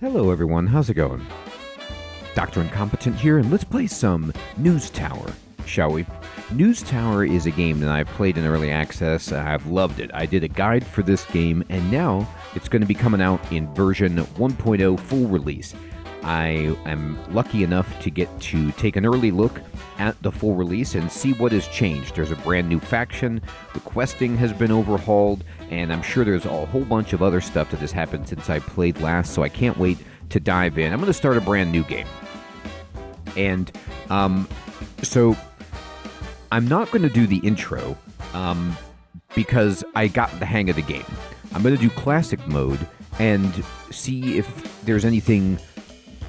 Hello everyone, how's it going? Dr. Incompetent here, and let's play some News Tower, shall we? News Tower is a game that I've played in early access. I've loved it. I did a guide for this game, and now it's going to be coming out in version 1.0 full release. I am lucky enough to get to take an early look at the full release and see what has changed. There's a brand new faction, the questing has been overhauled, and I'm sure there's a whole bunch of other stuff that has happened since I played last, so I can't wait to dive in. I'm going to start a brand new game. And so I'm not going to do the intro because I got the hang of the game. I'm going to do classic mode and see if there's anything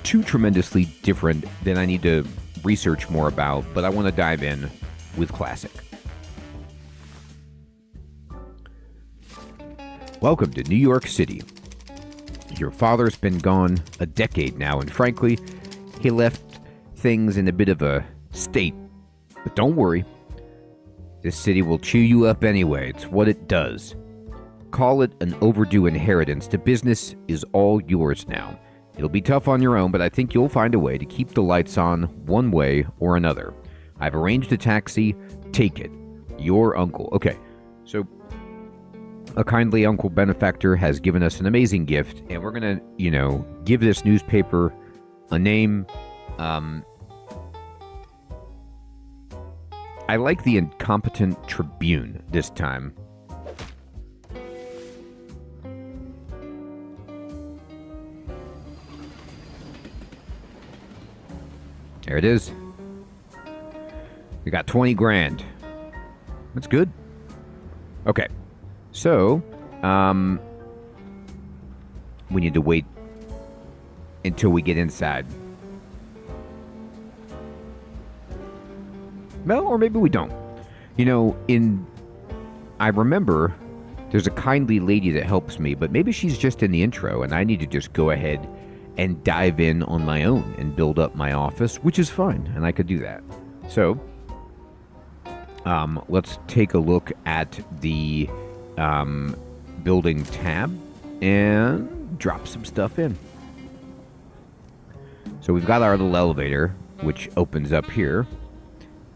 too tremendously different that I need to research more about, but I want to dive in with classic. Welcome to New York City. Your father's been gone a decade now, and frankly, he left things in a bit of a state. But don't worry, this city will chew you up anyway. It's what it does. Call it an overdue inheritance. The business is all yours now. It'll be tough on your own, but I think you'll find a way to keep the lights on one way or another. I've arranged a taxi. Take it. Your uncle. Okay, so a kindly uncle benefactor has given us an amazing gift, and we're going to, give this newspaper a name. I like the Incompetent Tribune this time. There it is. We got 20 grand. That's good. Okay. So, we need to wait until we get inside. Well, or maybe we don't. I remember there's a kindly lady that helps me, but maybe she's just in the intro, and I need to just go ahead and dive in on my own and build up my office, which is fine, and I could do that. So, let's take a look at the building tab and drop some stuff in. So we've got our little elevator, which opens up here.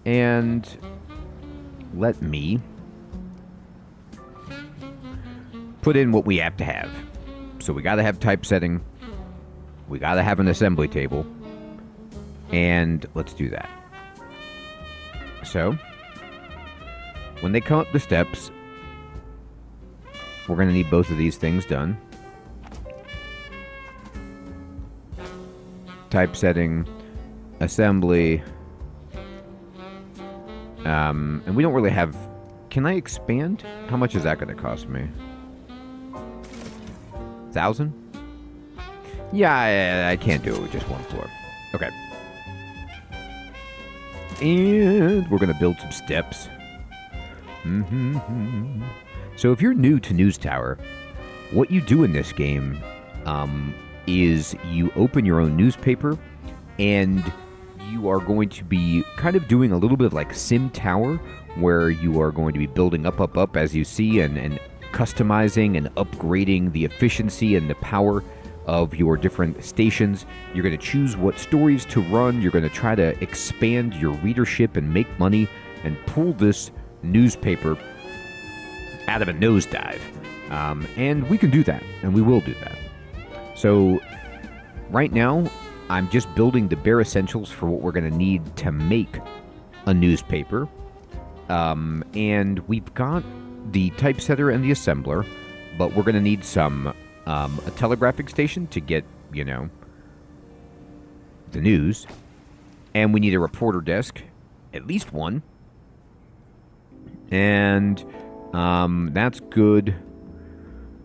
And let me put in what we have to have. So we got to have typesetting. We got to have an assembly table. And let's do that. So, when they come up the steps, we're going to need both of these things done. Typesetting, assembly. And we don't really have... Can I expand? How much is that going to cost me? 1,000? Yeah, I can't do it with just one floor. Okay. And we're going to build some steps. So if you're new to News Tower, what you do in this game is you open your own newspaper, and you are going to be kind of doing a little bit of like Sim Tower, where you are going to be building up as you see, and customizing and upgrading the efficiency and the power of your different stations. You're going to choose what stories to run. You're going to try to expand your readership and make money and pull this newspaper out of a nosedive. And we can do that, and we will do that. So right now, I'm just building the bare essentials for what we're going to need to make a newspaper. And we've got the typesetter and the assembler, but we're going to need some a telegraphic station to get, the news. And we need a reporter desk, at least one. And that's good.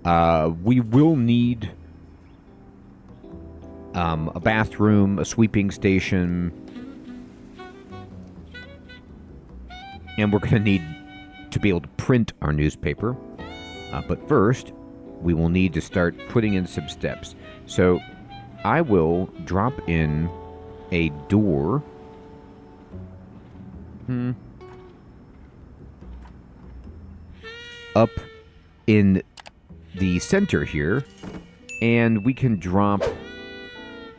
We will need a bathroom, a sweeping station, and we're going to need to be able to print our newspaper. But first, we will need to start putting in some steps. So I will drop in a door. Up in the center here, and we can drop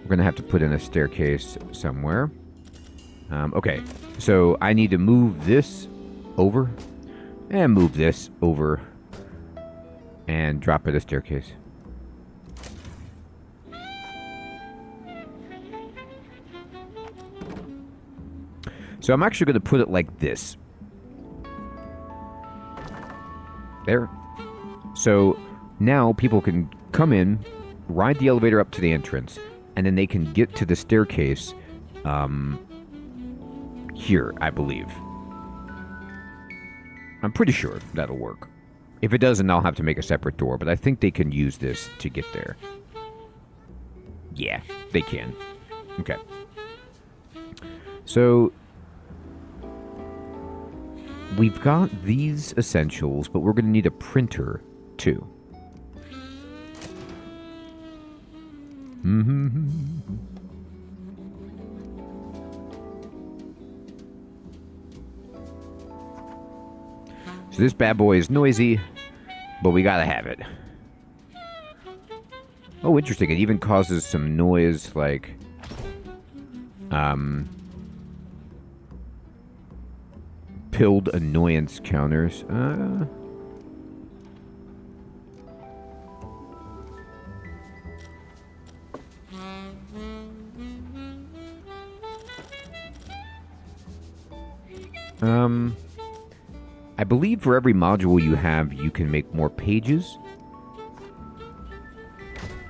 We're going to have to put in a staircase somewhere. Okay, so I need to move this over and move this over and drop it a staircase. So I'm actually going to put it like this. There. So now people can come in, ride the elevator up to the entrance, and then they can get to the staircase here, I believe. I'm pretty sure that'll work. If it doesn't, I'll have to make a separate door, but I think they can use this to get there. Yeah, they can. Okay. So we've got these essentials, but we're going to need a printer, too. So this bad boy is noisy, but we gotta have it. Oh, interesting. It even causes some noise, like... Pilled annoyance counters. I believe for every module you have, you can make more pages.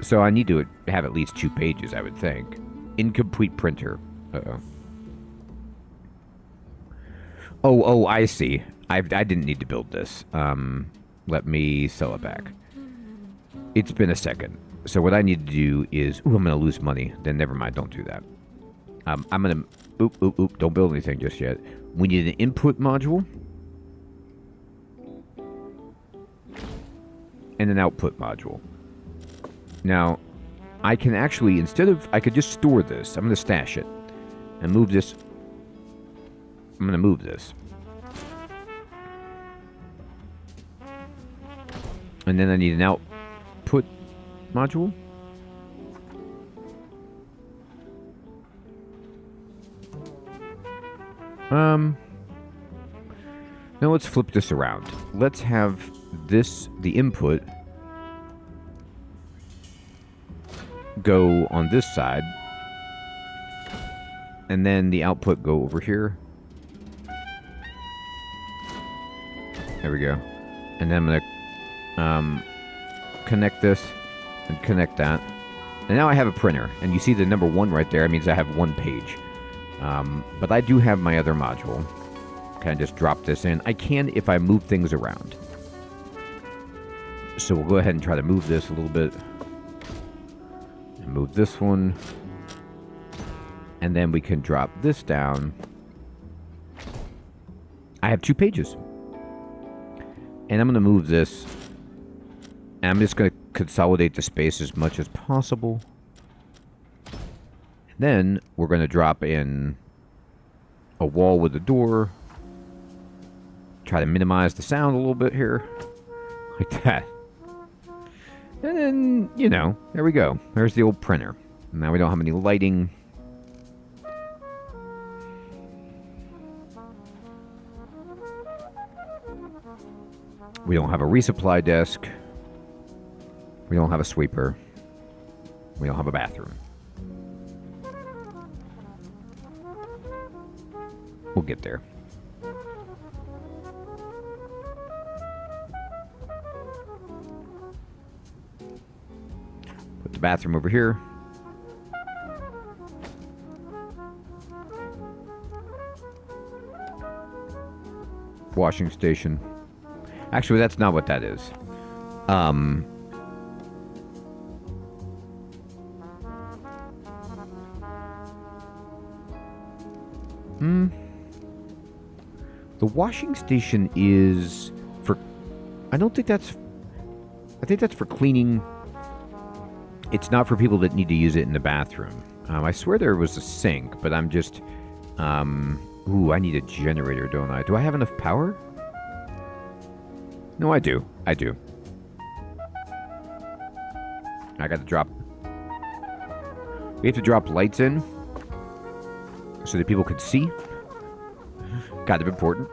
So I need to have at least 2 pages, I would think. Incomplete printer. Uh-oh. Oh, I see. I didn't need to build this. Let me sell it back. It's been a second. So what I need to do is... Ooh, I'm going to lose money. Then never mind, don't do that. I'm going to... Oop, don't build anything just yet. We need an input module. And an output module. Now, I can actually, instead of... I could just store this. I'm going to stash it. And move this... I'm going to move this. And then I need an output module. Now let's flip this around. Let's have this, the input, go on this side. And then the output go over here. There we go. And then I'm going to connect this and connect that. And now I have a printer. And you see the number 1 right there. It means I have 1 page. But I do have my other module. Can I just drop this in? I can if I move things around. So we'll go ahead and try to move this a little bit. And move this one. And then we can drop this down. I have 2 pages. And I'm going to move this. And I'm just going to consolidate the space as much as possible. And then we're going to drop in a wall with a door. Try to minimize the sound a little bit here. Like that. And then, you know, there we go. There's the old printer. Now we don't have any lighting. We don't have a resupply desk. We don't have a sweeper. We don't have a bathroom. We'll get there. Put the bathroom over here. Washing station. Actually, that's not what that is. The washing station is for... I don't think that's... I think that's for cleaning. It's not for people that need to use it in the bathroom. I swear there was a sink, but I'm just... Ooh, I need a generator, don't I? Do I have enough power? No, I do. I do. I got to drop... We have to drop lights in so that people can see. Kind of important.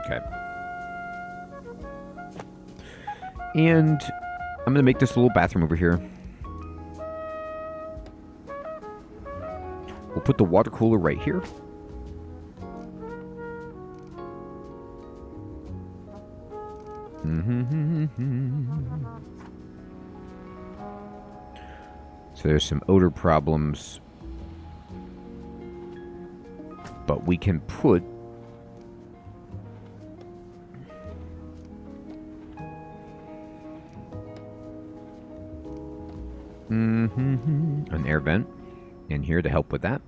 Okay. And I'm going to make this little bathroom over here. We'll put the water cooler right here. So there's some odor problems. But we can put an air vent in here to help with that.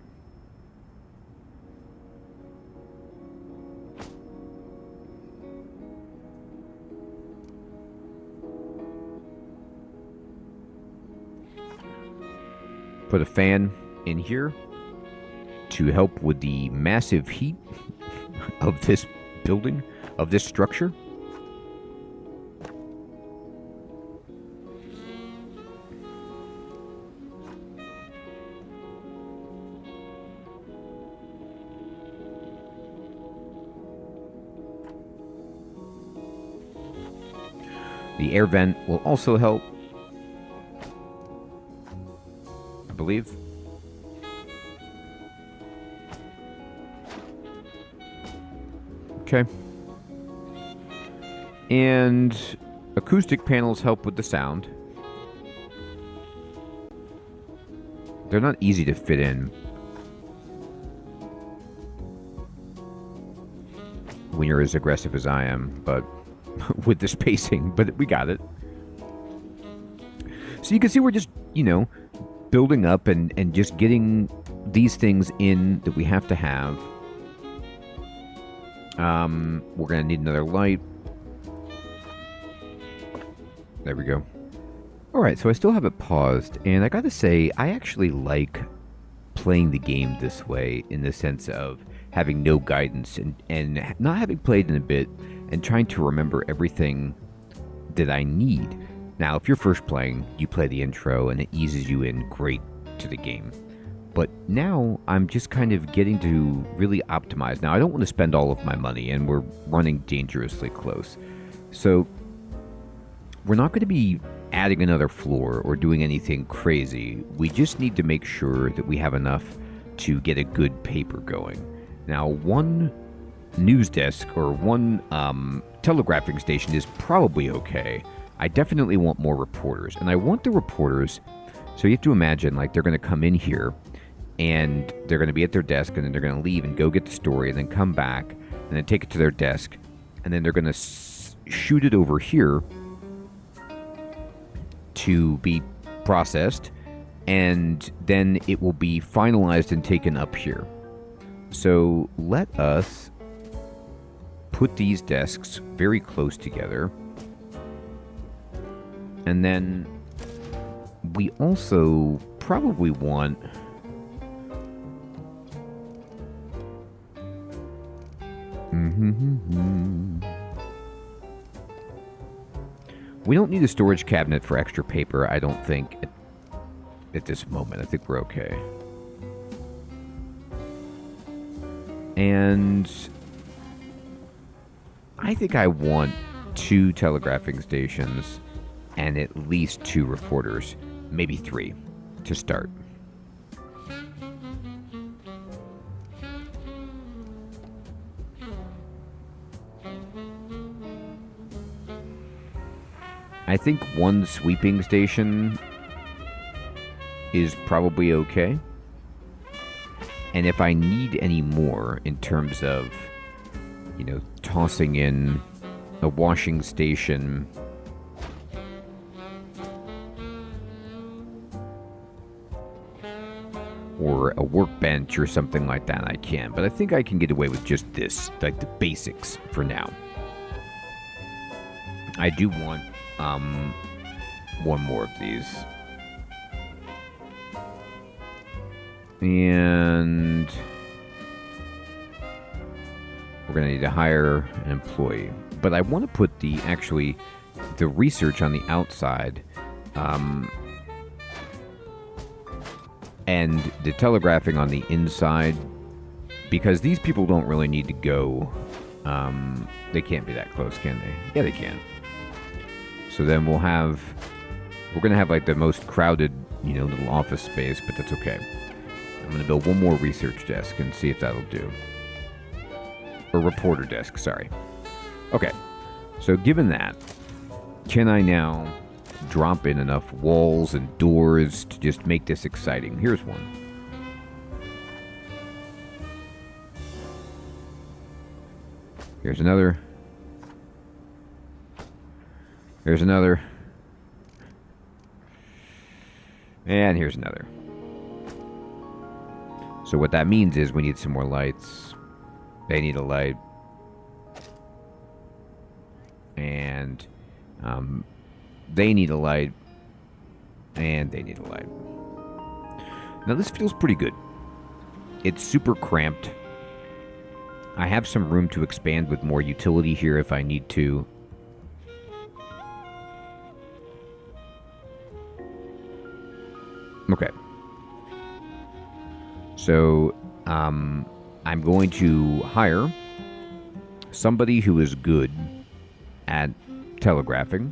Put a fan in here to help with the massive heat of this building, of this structure. The air vent will also help, I believe. Okay. And acoustic panels help with the sound. They're not easy to fit in when you're as aggressive as I am, but with the spacing, but we got it. So you can see we're just, building up and just getting these things in that we have to have. We're going to need another light. There we go. All right, so I still have it paused, and I got to say, I actually like playing the game this way in the sense of having no guidance and not having played in a bit and trying to remember everything that I need. Now, if you're first playing, you play the intro and it eases you in great to the game. But now I'm just kind of getting to really optimize. Now, I don't want to spend all of my money, and we're running dangerously close. So we're not going to be adding another floor or doing anything crazy. We just need to make sure that we have enough to get a good paper going. Now, one news desk or one telegraphing station is probably okay. I definitely want more reporters, and I want the reporters, so you have to imagine like they're going to come in here and they're going to be at their desk, and then they're going to leave and go get the story and then come back and then take it to their desk, and then they're going to shoot it over here to be processed, and then it will be finalized and taken up here. So let us put these desks very close together. And then we also probably want we don't need a storage cabinet for extra paper, I don't think, at this moment. I think we're okay. And I think I want 2 telegraphing stations and at least 2 reporters, maybe 3 to start. I think 1 sweeping station is probably okay. And if I need any more in terms of, tossing in a washing station or a workbench or something like that, I can. But I think I can get away with just this, like the basics for now. I do want 1 more of these. And we're going to need to hire an employee. But I want to put the research on the outside, and the telegraphing on the inside, because these people don't really need to go. They can't be that close, can they? Yeah, they can. So then we're going to have like the most crowded, little office space, but that's okay. I'm going to build one more research desk and see if that'll do. Or reporter desk, sorry. Okay, so given that, can I now drop in enough walls and doors to just make this exciting? Here's one. Here's another. Here's another. And here's another. So what that means is we need some more lights. They need a light. And they need a light. And they need a light. Now this feels pretty good. It's super cramped. I have some room to expand with more utility here if I need to. Okay. So, I'm going to hire somebody who is good at telegraphing.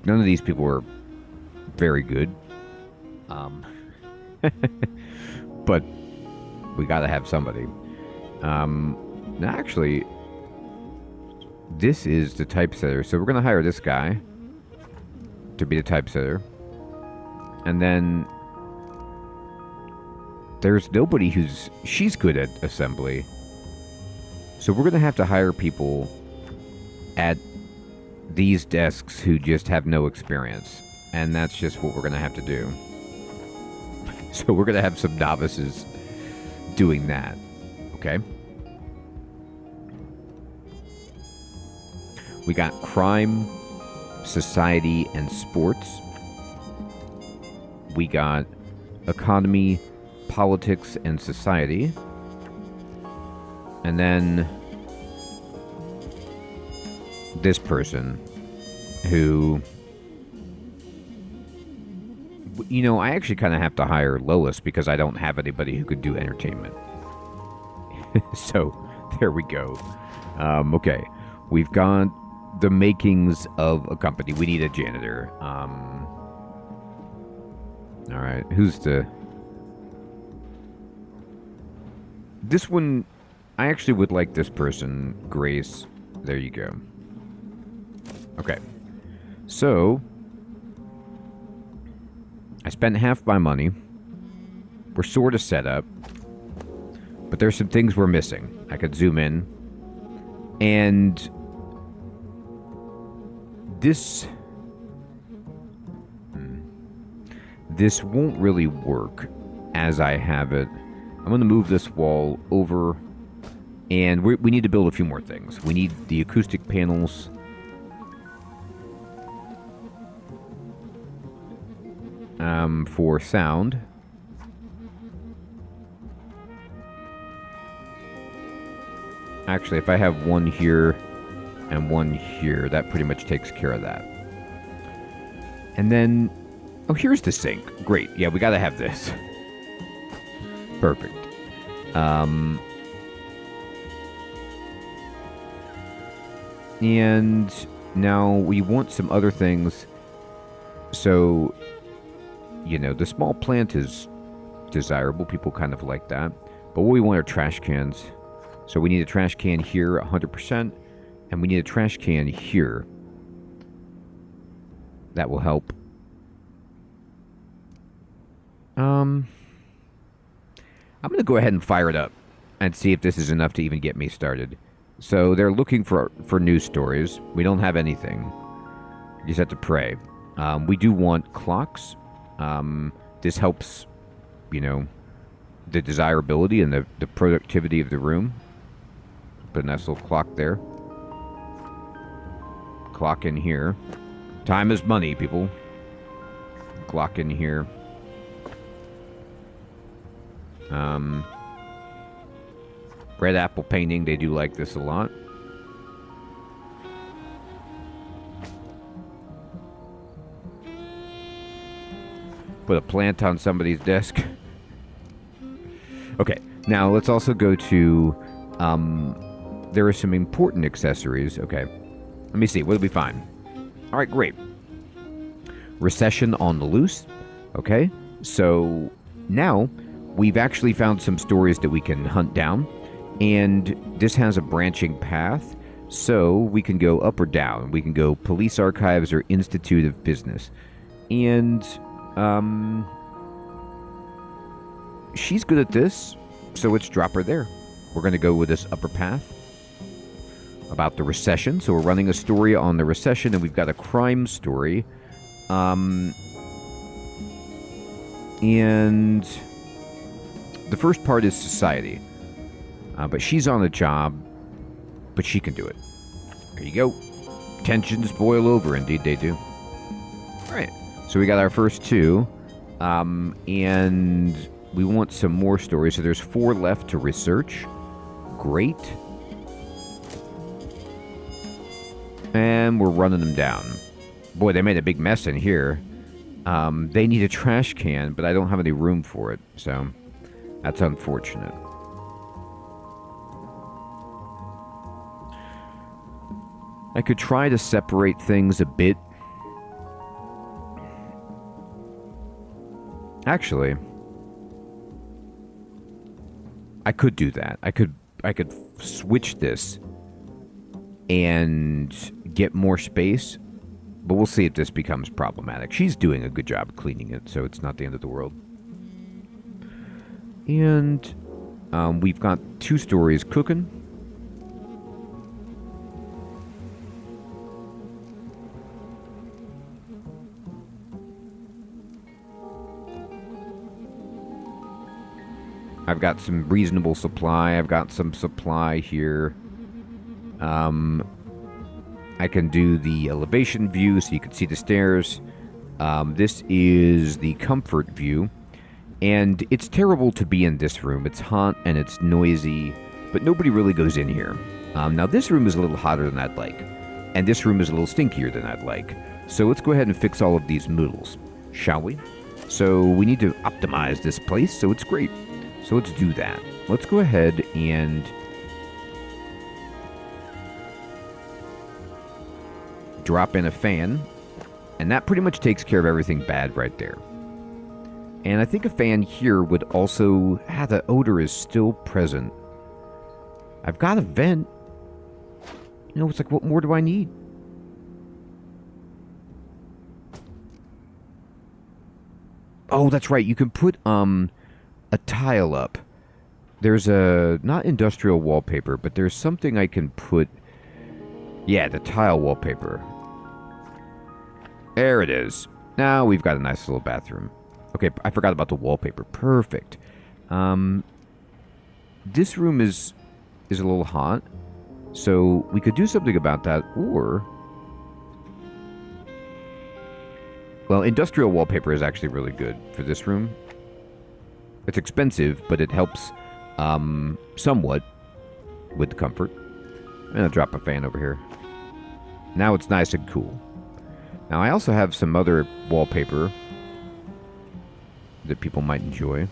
None of these people are very good. But we gotta have somebody. Actually, this is the typesetter. So we're gonna hire this guy to be the typesetter. And then there's nobody she's good at assembly. So we're gonna have to hire people at these desks who just have no experience. And that's just what we're going to have to do. So we're going to have some novices doing that. Okay? We got crime, society, and sports. We got economy, politics, and society. And then this person who... I actually kind of have to hire Lois because I don't have anybody who could do entertainment. So, there we go. Okay. We've got the makings of a company. We need a janitor. Alright. Who's the... This one... I actually would like this person. Grace. There you go. Okay. So... I spent half my money. We're sort of set up. But there's some things we're missing. I could zoom in. And this won't really work as I have it. I'm going to move this wall over. And we need to build a few more things. We need the acoustic panels. For sound. Actually, if I have one here and one here, that pretty much takes care of that. And then... Oh, here's the sink. Great. Yeah, we gotta have this. Perfect. And now we want some other things. So... the small plant is desirable. People kind of like that. But what we want are trash cans. So we need a trash can here, 100%. And we need a trash can here. That will help. I'm going to go ahead and fire it up. And see if this is enough to even get me started. So they're looking for news stories. We don't have anything. You just have to pray. We do want clocks. This helps, the desirability and the productivity of the room. Put a nice little clock there. Clock in here. Time is money, people. Clock in here. Red apple painting, they do like this a lot. Put a plant on somebody's desk. Okay, now let's also go to, there are some important accessories. Okay, let me see, what did we find? All right, great. Recession on the loose. Okay, so now we've actually found some stories that we can hunt down, and this has a branching path, so we can go up or down. We can go police archives or institute of business. And she's good at this, so let's drop her there. We're going to go with this upper path about the recession. So we're running a story on the recession, and we've got a crime story. And the first part is society. But she's on a job, but she can do it. There you go. Tensions boil over. Indeed they do. All right. So we got our first two. And we want some more stories. So there's 4 left to research. Great. And we're running them down. Boy, they made a big mess in here. They need a trash can, but I don't have any room for it. So that's unfortunate. I could try to separate things a bit. Actually, I could do that. I could switch this and get more space, but we'll see if this becomes problematic. She's doing a good job cleaning it, so it's not the end of the world. And we've got 2 stories cooking. I've got some reasonable supply. I've got some supply here. I can do the elevation view so you can see the stairs. This is the comfort view. And it's terrible to be in this room. It's hot and it's noisy, but nobody really goes in here. Now this room is a little hotter than I'd like. And this room is a little stinkier than I'd like. So let's go ahead and fix all of these noodles, shall we? So we need to optimize this place, so it's great. So let's do that. Let's go ahead and drop in a fan. And that pretty much takes care of everything bad right there. And I think a fan here would also... the odor is still present. I've got a vent. You know, it's like, what more do I need? Oh, that's right. You can put, a tile up. There's a... not industrial wallpaper, but there's something I can put... yeah, the tile wallpaper. There it is. Now we've got a nice little bathroom. Okay, I forgot about the wallpaper. Perfect. This room is a little hot, so we could do something about that, or... well, industrial wallpaper is actually really good for this room. It's expensive, but it helps somewhat with the comfort. I'm going to drop a fan over here. Now it's nice and cool. Now I also have some other wallpaper that people might enjoy.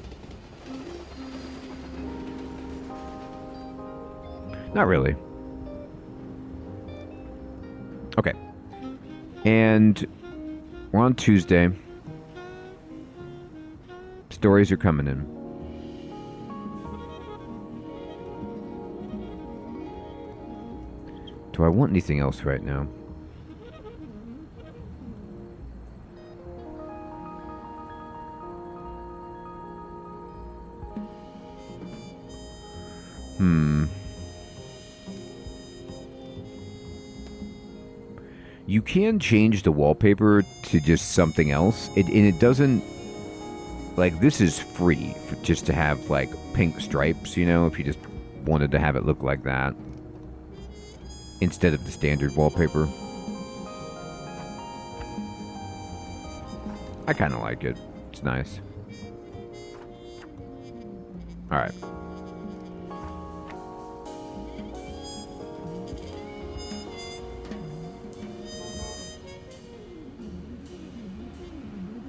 Not really. Okay. And we're on Tuesday. Stories are coming in. Do I want anything else right now? You can change the wallpaper to just something else. And it doesn't... like, this is free for just to have, like, pink stripes, you know, if you just wanted to have it look like that. Instead of the standard wallpaper. I kind of like it. It's nice. All right.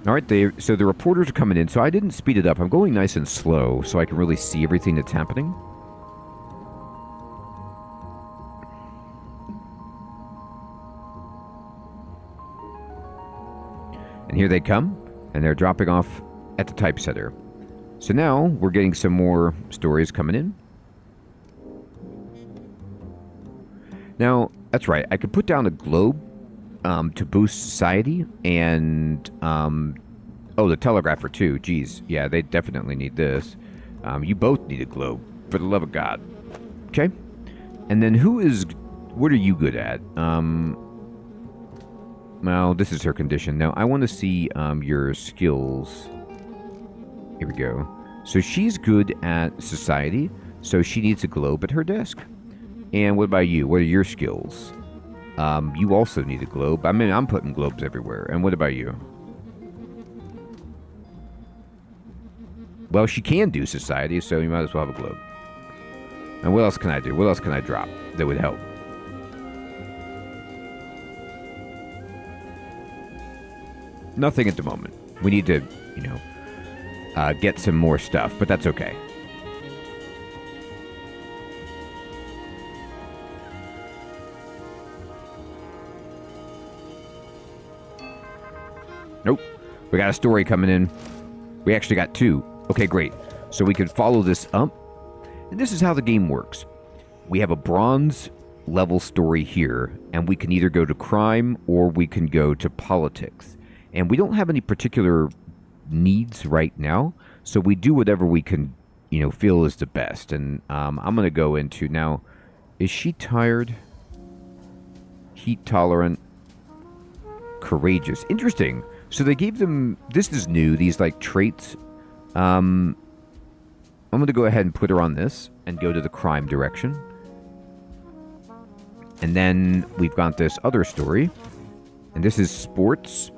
All right, so the reporters are coming in, so I didn't speed it up. I'm going nice and slow so I can really see everything that's happening. And here they come, and they're dropping off at the typesetter. So now we're getting some more stories coming in. Now, that's right, I could put down a globe to boost society, and oh, the telegrapher too. Geez, yeah, they definitely need this. You both need a globe, for the love of God. Okay, and then what are you good at? Well, this is her condition. Now, I want to see your skills. Here we go. So she's good at society, so she needs a globe at her desk. And what about you? What are your skills? You also need a globe. I mean, I'm putting globes everywhere. And what about you? Well, she can do society, so you might as well have a globe. And what else can I do? What else can I drop that would help? Nothing at the moment. We need to, get some more stuff, but that's okay. Nope. We got a story coming in. We actually got two. Okay, great. So we can follow this up. And this is how the game works. We have a bronze level story here, and we can either go to crime or we can go to politics. And we don't have any particular needs right now, so we do whatever we can, feel is the best. And I'm going to go into now, is she tired? Heat tolerant? Courageous. Interesting. So they gave them, this is new, these traits. I'm going to go ahead and put her on this and go to the crime direction. And then we've got this other story, and this is sports.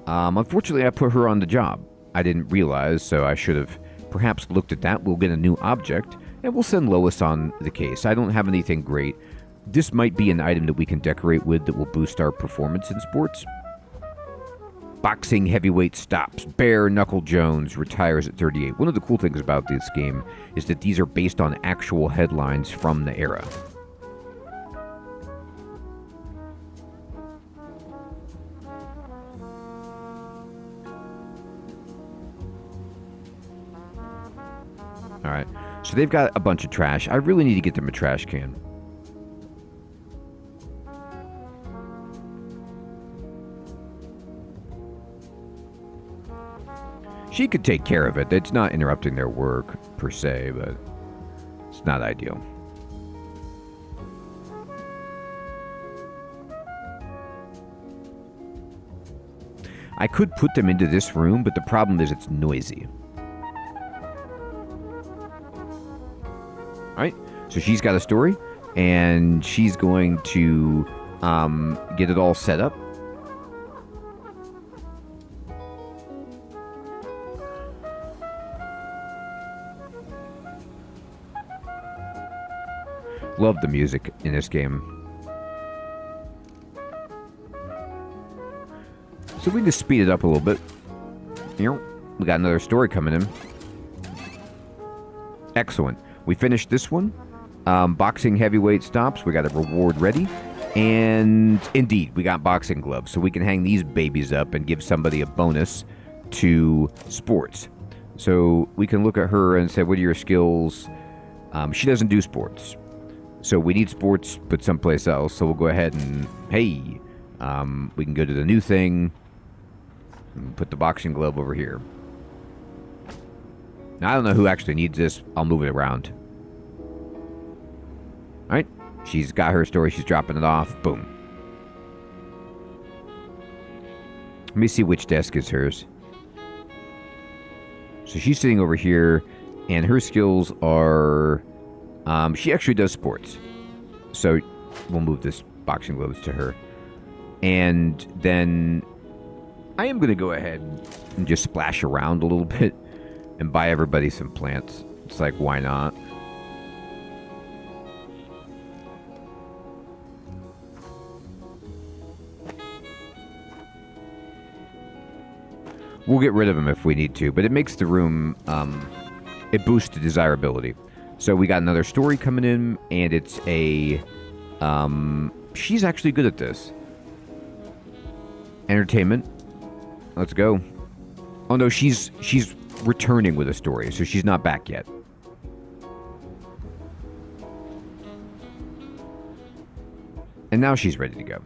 Unfortunately, I put her on the job. I didn't realize, so I should have perhaps looked at that. We'll get a new object, and we'll send Lois on the case. I don't have anything great. This might be an item that we can decorate with that will boost our performance in sports. Boxing heavyweight stops. Bare Knuckle Jones retires at 38. One of the cool things about this game is that these are based on actual headlines from the era. Alright, so they've got a bunch of trash. I really need to get them a trash can. She could take care of it. It's not interrupting their work, per se, but it's not ideal. I could put them into this room, but the problem is it's noisy. Alright, so she's got a story, and she's going to get it all set up. Love the music in this game. So we can just speed it up a little bit. We got another story coming in. Excellent. We finished this one. Boxing heavyweight stops. We got a reward ready. And indeed, we got boxing gloves. So we can hang these babies up and give somebody a bonus to sports. So we can look at her and say, what are your skills? She doesn't do sports. So we need sports, but someplace else. So we'll go ahead and, hey, we can go to the new thing and put the boxing glove over here. Now, I don't know who actually needs this. I'll move it around. All right. She's got her story. She's dropping it off. Boom. Let me see which desk is hers. So she's sitting over here, and her skills are... she actually does sports. So we'll move this boxing gloves to her. And then I am going to go ahead and just splash around a little bit and buy everybody some plants It's like, why not? We'll get rid of them if we need to, but it makes the room, it boosts the desirability. So we got another story coming in, and it's a, she's actually good at this. Entertainment. Let's go. Oh no, she's returning with a story, so she's not back yet. And now she's ready to go.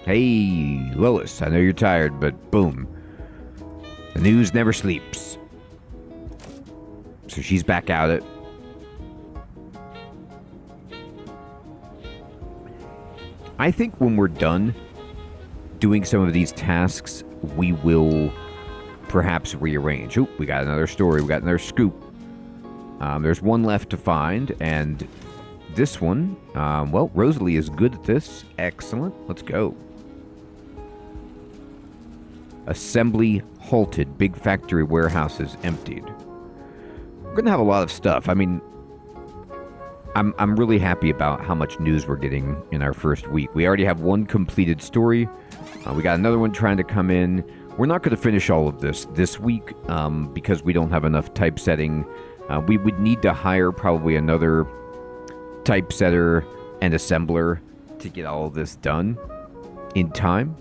Hey, Lois, I know you're tired, but boom. The news never sleeps. So she's back at it. I think when we're done doing some of these tasks, we will perhaps rearrange. Oh, we got another story. We got another scoop. There's one left to find, and this one, well, Rosalie is good at this. Excellent. Let's go. Assembly halted. Big factory warehouses emptied. We're going to have a lot of stuff. I mean, I'm really happy about how much news we're getting in our first week. We already have one completed story. We got another one trying to come in. We're not going to finish all of this week because we don't have enough typesetting. We would need to hire probably another typesetter and assembler to get all of this done in time.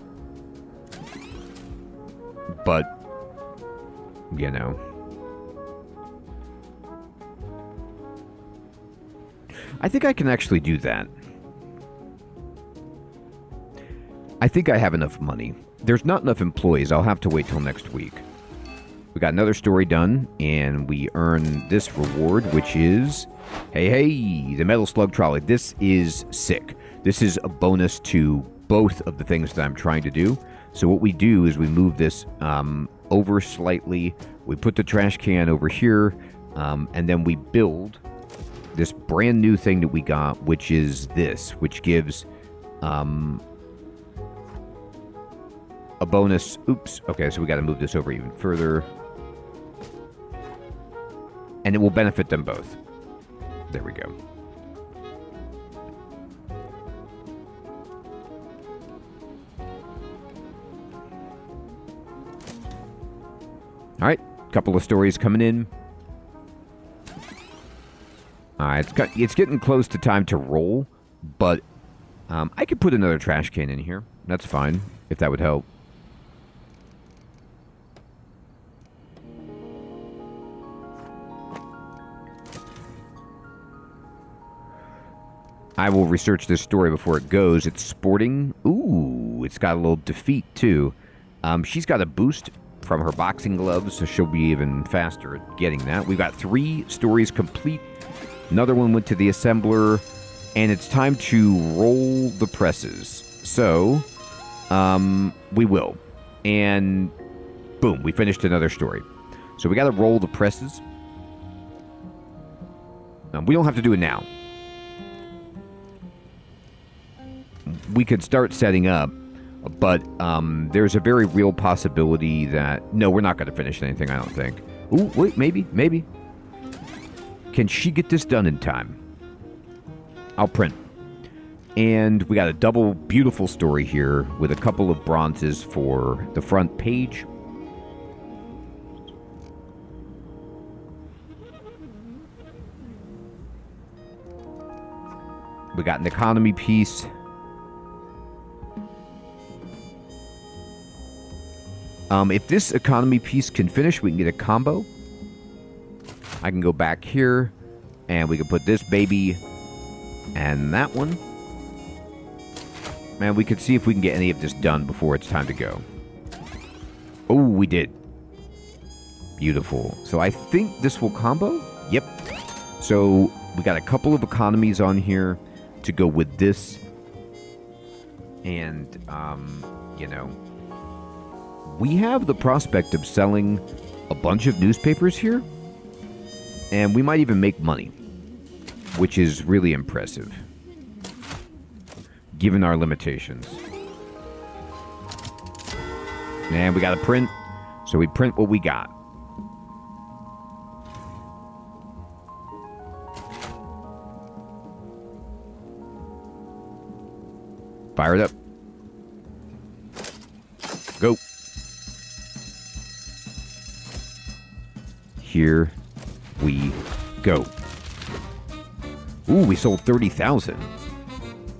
But, you know. I think I can actually do that. I think I have enough money. There's not enough employees. I'll have to wait till next week. We got another story done, and we earn this reward, which is... Hey, the metal slug trolley. This is sick. This is a bonus to both of the things that I'm trying to do. So what we do is we move this over slightly. We put the trash can over here, and then we build this brand new thing that we got, which is this, which gives a bonus. Oops. Okay, so we got to move this over even further. And it will benefit them both. There we go. All right, couple of stories coming in. It's getting close to time to roll, but I could put another trash can in here. That's fine, if that would help. I will research this story before it goes. It's sporting. Ooh, it's got a little defeat, too. She's got a boost from her boxing gloves, so she'll be even faster at getting that. We've got 3 stories complete. Another one went to the assembler, and it's time to roll the presses. So, we will. And boom, we finished another story. So we got to roll the presses. We don't have to do it now. We could start setting up, but there's a very real possibility that... No, we're not going to finish anything, I don't think. Ooh, wait, maybe. Can she get this done in time? I'll print. And we got a double beautiful story here with a couple of bronzes for the front page. We got an economy piece. If this economy piece can finish, we can get a combo. I can go back here, and we can put this baby and that one. And we could see if we can get any of this done before it's time to go. Oh, we did. Beautiful. So I think this will combo? Yep. So we got a couple of economies on here to go with this. And, you know... We have the prospect of selling a bunch of newspapers here, and we might even make money, which is really impressive, given our limitations. And we got a print. So we print what we got. Fire it up. Go. Here we go. Ooh, we sold 30,000.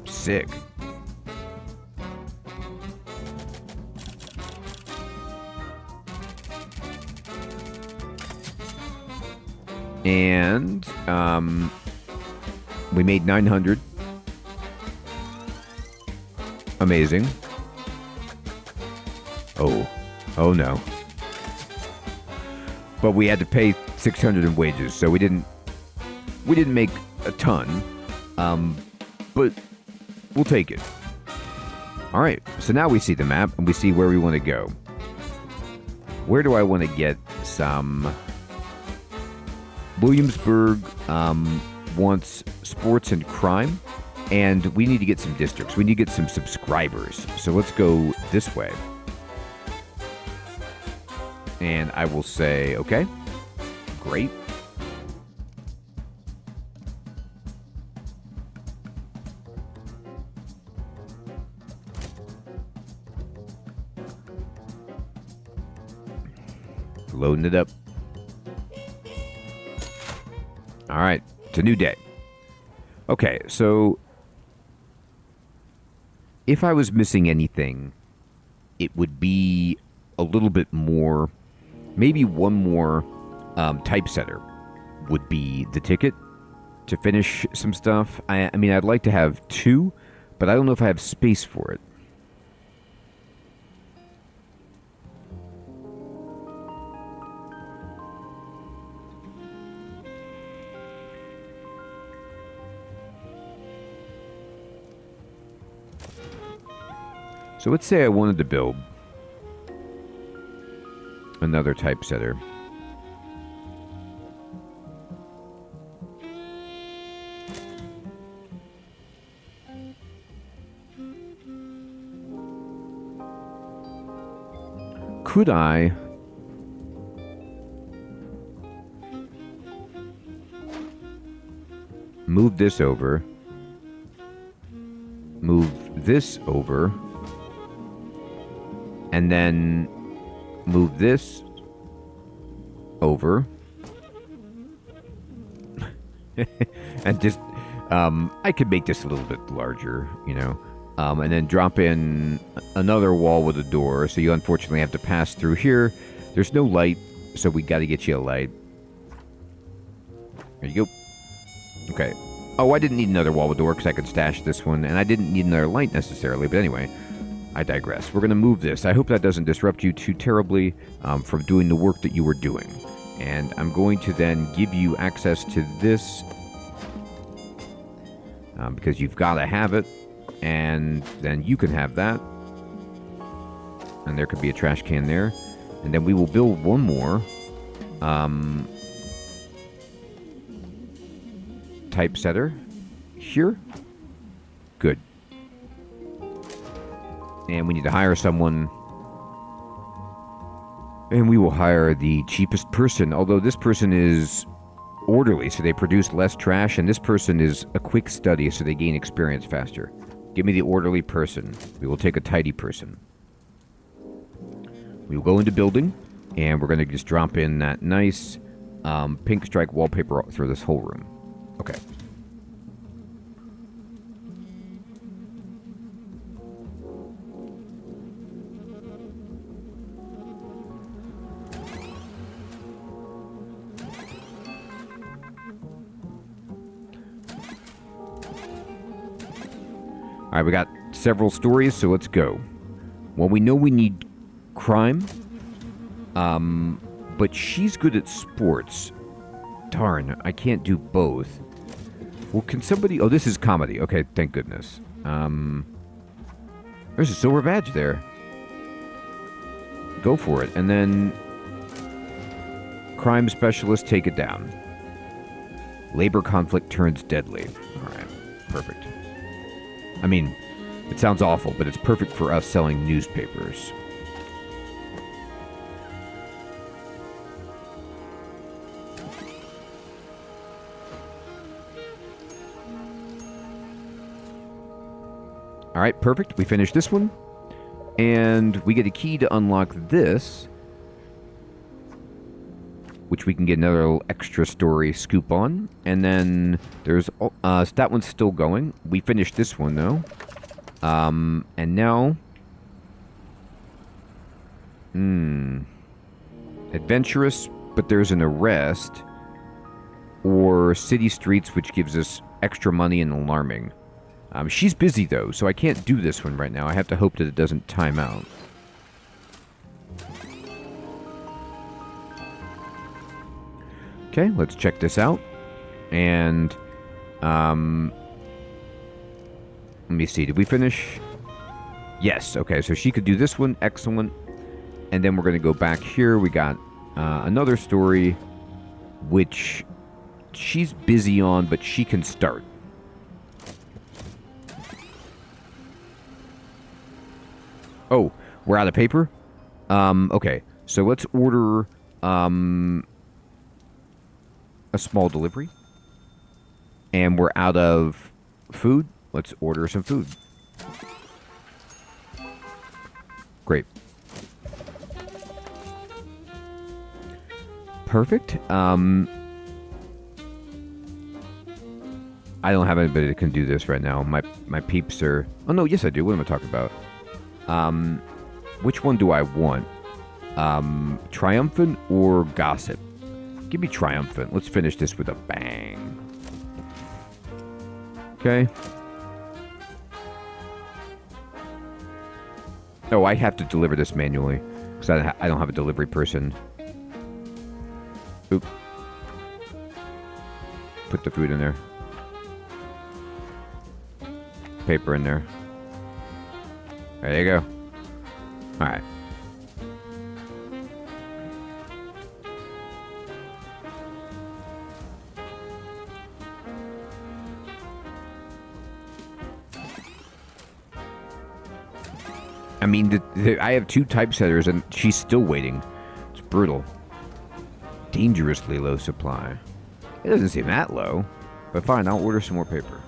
Sick. And we made 900. Amazing. Oh no. But we had to pay 600 in wages, so we didn't make a ton. But we'll take it. All right. So now we see the map and we see where we want to go. Where do I want to get some? Williamsburg wants sports and crime, and we need to get some districts. We need to get some subscribers. So let's go this way. And I will say, okay, great. Loading it up. All right, it's a new day. Okay, so if I was missing anything, it would be a little bit more, maybe one more typesetter would be the ticket to finish some stuff. I mean, I'd like to have 2, but I don't know if I have space for it. So let's say I wanted to build another typesetter. Could I move this over, move this over, and then move this over, and just, I could make this a little bit larger, you know, and then drop in another wall with a door, so you unfortunately have to pass through here. There's no light, so we got to get you a light. There you go. Okay. Oh, I didn't need another wall with a door because I could stash this one, and I didn't need another light necessarily, but anyway. I digress. We're going to move this. I hope that doesn't disrupt you too terribly from doing the work that you were doing. And I'm going to then give you access to this because you've got to have it. And then you can have that. And there could be a trash can there. And then we will build one more typesetter here. Good. And we need to hire someone. And we will hire the cheapest person. Although this person is orderly, so they produce less trash. And this person is a quick study, so they gain experience faster. Give me the orderly person. We will take a tidy person. We will go into building. And we're going to just drop in that nice pink stripe wallpaper through this whole room. Okay. All right, we got several stories, so let's go. Well, we know we need crime, but she's good at sports. Darn, I can't do both. Well, can somebody... Oh, this is comedy. Okay, thank goodness. There's a silver badge there. Go for it. And then... Crime specialist, take it down. Labor conflict turns deadly. All right, perfect. I mean, it sounds awful, but it's perfect for us selling newspapers. All right, perfect. We finished this one. And we get a key to unlock this, which we can get another little extra story scoop on. And then there's... that one's still going. We finished this one, though. And now... Adventurous, but there's an arrest. Or city streets, which gives us extra money and alarming. She's busy, though, so I can't do this one right now. I have to hope that it doesn't time out. Okay, let's check this out. And, let me see. Did we finish? Yes, okay, so she could do this one. Excellent. And then we're going to go back here. We got another story, which she's busy on, but she can start. Oh, we're out of paper? Okay, so let's order a small delivery. And we're out of food. Let's order some food. Great. Perfect. I don't have anybody that can do this right now. My peeps are... Oh, no, yes, I do. What am I talking about? Which one do I want? Triumphant or gossip? Give me triumphant. Let's finish this with a bang. Okay. Oh, I have to deliver this manually because I don't have a delivery person. Oop. Put the food in there. Paper in there. There you go. Alright. I mean, I have 2 typesetters and she's still waiting. It's brutal. Dangerously low supply. It doesn't seem that low. But fine, I'll order some more paper.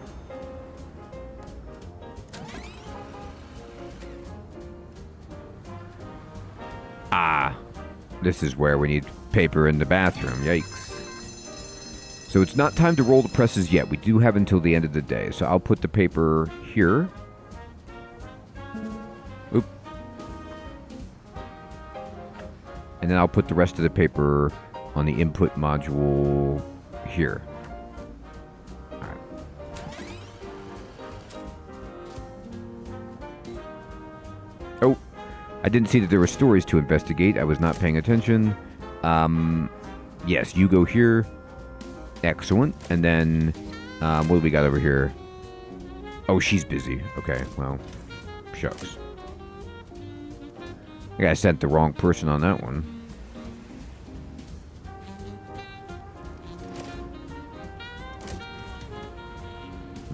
Ah, this is where we need paper in the bathroom. Yikes. So it's not time to roll the presses yet. We do have until the end of the day. So I'll put the paper here. Oop. And then I'll put the rest of the paper on the input module here. All right. Oh. I didn't see that there were stories to investigate. I was not paying attention. Yes, you go here. Excellent. And then, what do we got over here? Oh, she's busy. Okay, well, shucks. I think I sent the wrong person on that one.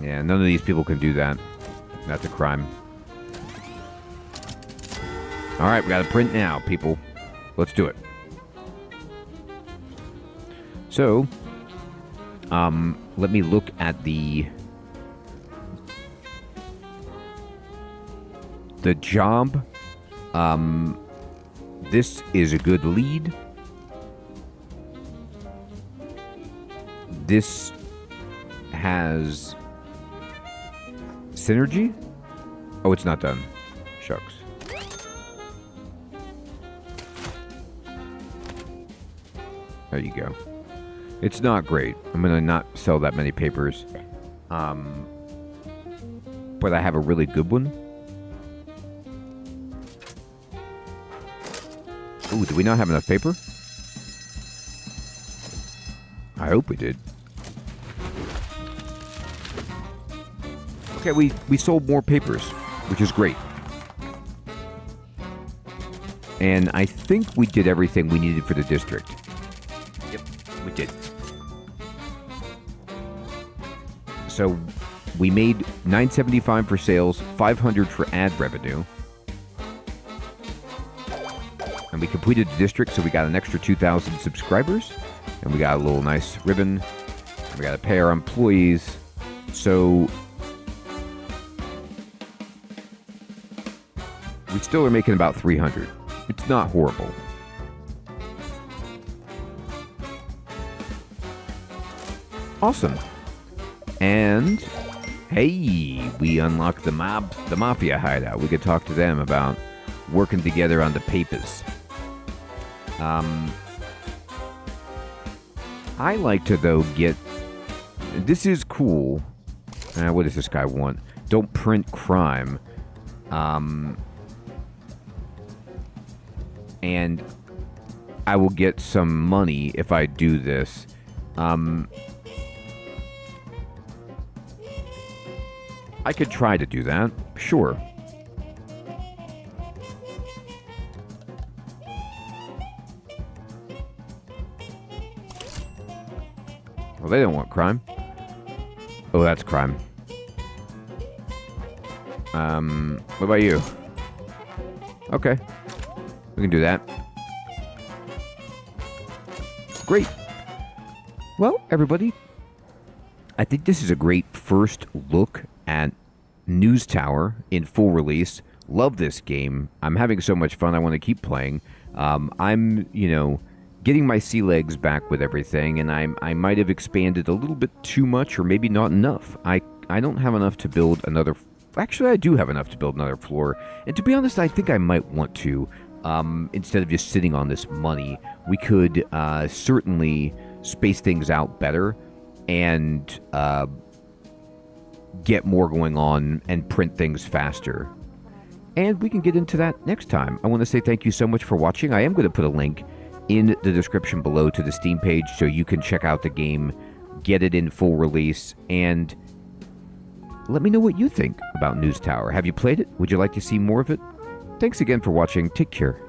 Yeah, none of these people can do that. That's a crime. Alright, we gotta print now, people. Let's do it. So, let me look at the job. This is a good lead. This has synergy. Oh, it's not done. Shucks. There you go. It's not great. I'm going to not sell that many papers. But I have a really good one. Ooh, do we not have enough paper? I hope we did. Okay, we sold more papers, which is great. And I think we did everything we needed for the district. Yep, we did. So we made $975 for sales, $500 for ad revenue. And we completed the district, so we got an extra 2,000 subscribers. And we got a little nice ribbon. And we got to pay our employees. So We still are making about 300. It's not horrible. Awesome. And hey, we unlocked the mafia hideout. We could talk to them about working together on the papers. I like to, though, get... This is cool. What does this guy want? Don't print crime. And I will get some money if I do this. I could try to do that. Sure. Well, they don't want crime. Oh, that's crime. What about you? Okay. We can do that. Great. Well, everybody, I think this is a great first look at News Tower in full release. Love this game. I'm having so much fun. I want to keep playing. I'm, getting my sea legs back with everything, and I might have expanded a little bit too much, or maybe not enough. I don't have enough to build another... Actually, I do have enough to build another floor. And to be honest, I think I might want to. Instead of just sitting on this money, we could certainly space things out better and get more going on and print things faster. And we can get into that next time. I want to say thank you so much for watching. I am going to put a link in the description below to the Steam page so you can check out the game, get it in full release, and let me know what you think about News Tower. Have you played it? Would you like to see more of it? Thanks again for watching. Take care.